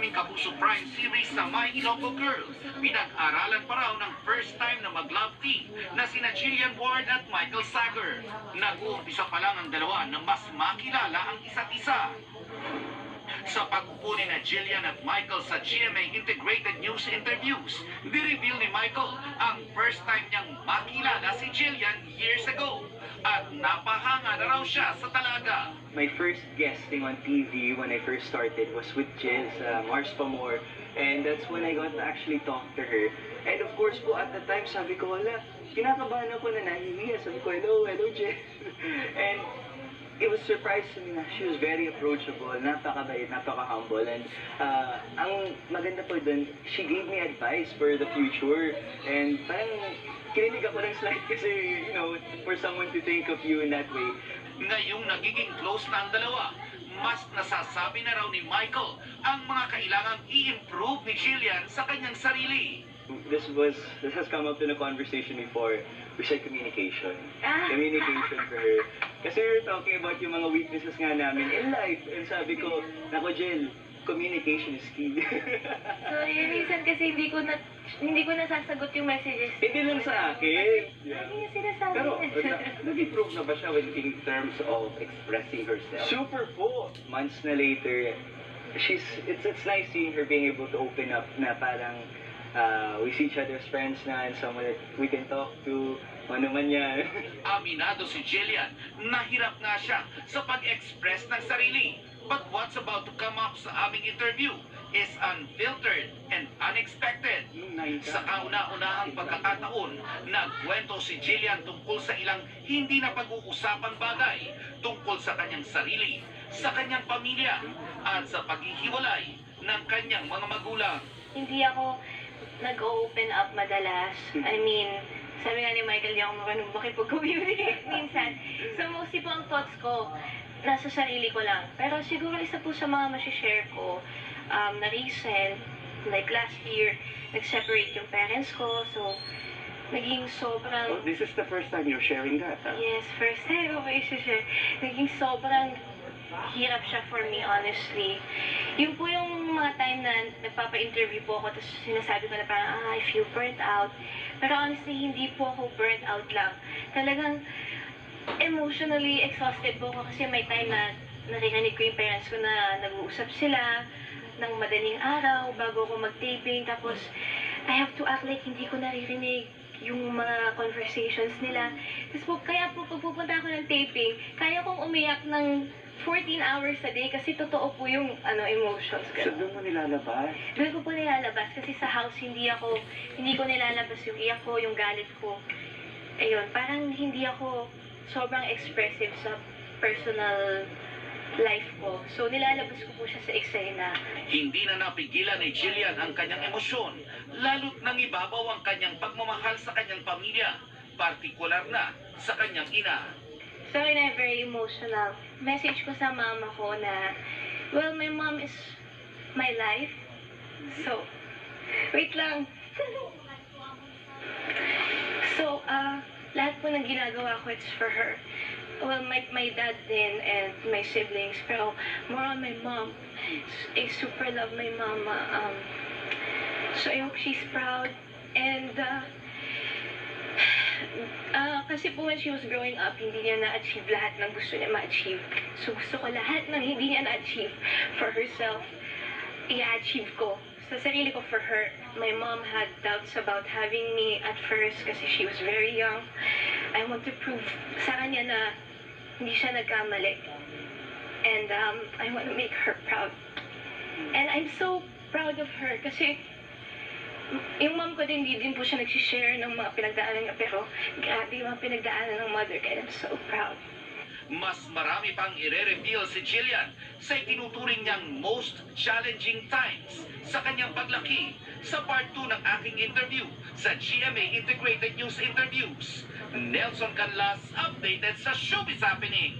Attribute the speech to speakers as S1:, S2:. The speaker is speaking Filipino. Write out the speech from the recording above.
S1: upcoming Kapuso Prime series na My Ilonggo Girls, pinag-aralan pa raw ng first time na mag-love team na sina Jillian Ward at Michael Sager. Nag-uumpisa pa lang ang dalawa na mas makilala ang isa't isa. Sa pagpupo ni na Jillian at Michael sa GMA Integrated News interviews, di-reveal ni Michael ang first time niyang makilala si Jillian years ago at napahanga na raw siya sa talaga.
S2: My first guesting on TV when I first started was with Jill sa Mars Pamor, and that's when I got to actually talk to her. And of course po at the time sabi ko, wala, kinakabahan ako na nahihiya. Sabi ko, hello Jill. And it was surprising na she was very approachable, napakabait, napaka-humble, and ang maganda po dun, she gave me advice for the future, and parang kinilig ako ng slide kasi, you know, for someone to think of you in that way.
S1: Ngayong nagiging close na ang dalawa, mas nasasabi na raw ni Michael ang mga kailangang i-improve ni Jillian sa kanyang sarili.
S2: This has come up in a conversation before. We said communication. Communication for her. Kasi we were talking about yung mga weaknesses nga namin in life. And sabi ko, nako Jill, communication is key.
S3: So, yun, minsan kasi hindi ko nasasagot yung messages.
S2: Hindi lang sa akin.
S3: Lagi niya sinasabi.
S4: Pero, nag-improve na ba siya in terms of expressing herself?
S2: Super po. Months na later, it's nice seeing her being able to open up na parang we see each other as friends na and someone that we can talk to. Ano man yan.
S1: Aminado si Jillian, nahirap nga siya sa pag-express ng sarili. But what's about to come up sa aming interview is unfiltered and unexpected. Sa kauna-unahang pagkakataon, nagkwento si Jillian tungkol sa ilang hindi na pag-uusapang bagay tungkol sa kanyang sarili, sa kanyang pamilya, at sa paghihiwalay ng kanyang mga magulang.
S3: Hindi ako nag-open up madalas. I mean, sabi nga ni Michael, di ako marunong makipag-communicate minsan. So, mostly po ang thoughts ko, nasa sarili ko lang. Pero siguro isa po sa mga masishare ko, na recent, like last year, nag-separate yung parents ko. So, naging sobrang...
S4: Oh, this is the first time you're sharing that, huh?
S3: Yes, first time ko i-share. Naging sobrang hirap siya for me, honestly. Yun po yung mga time na nagpapa-interview po ako, tapos sinasabi ko na parang, I feel burnt out. Pero honestly, hindi po ako burnt out lang. Talagang emotionally exhausted po ako kasi may time na narinig ko yung parents ko na nag-uusap sila ng madaling araw bago ako mag-taping. Tapos, I have to act like hindi ko naririnig yung mga conversations nila. Tapos po, kaya po pag pupunta ako ng taping, kaya kong umiyak ng 14 hours a day kasi totoo po yung emotions ko.
S4: So, doon mo nilalabas?
S3: Doon ko po nilalabas kasi sa house hindi ko nilalabas yung iyak ko, yung galit ko. Ayun, parang hindi ako sobrang expressive sa personal life ko. So, nilalabas ko po siya sa eksena.
S1: Hindi na napigilan ni Jillian ang kanyang emosyon, lalo't nang ibabaw ang kanyang pagmamahal sa kanyang pamilya, partikular na sa kanyang ina.
S3: Sorry na very emotional. Message ko sa mama ko na, well, my mom is my life. So, wait lang. So, lahat po ng ginagawa ko, it's for her. Well, my dad din and my siblings, pero more on my mom. I super love my mama. So, I hope she's proud. And, kasi po when she was growing up, hindi niya na-achieve lahat ng gusto niya ma-achieve. So, gusto ko lahat ng hindi niya na-achieve for herself, i-achieve ko. Sa sarili ko for her. My mom had doubts about having me at first kasi she was very young. I want to prove sa kanya na hindi siya nagkamali. And I want to make her proud. And I'm so proud of her kasi yung mom ko din, hindi din po siya nagsishare ng mga pinagdaanan niya, pero grabe yung mga pinagdaanan ng mother, kaya I'm so proud.
S1: Mas marami pang ire-reveal si Jillian sa itinuturing niyang most challenging times sa kanyang paglaki sa part 2 ng aking interview sa GMA Integrated News Interviews. Nelson Canlas, updated sa Showbiz Happenings.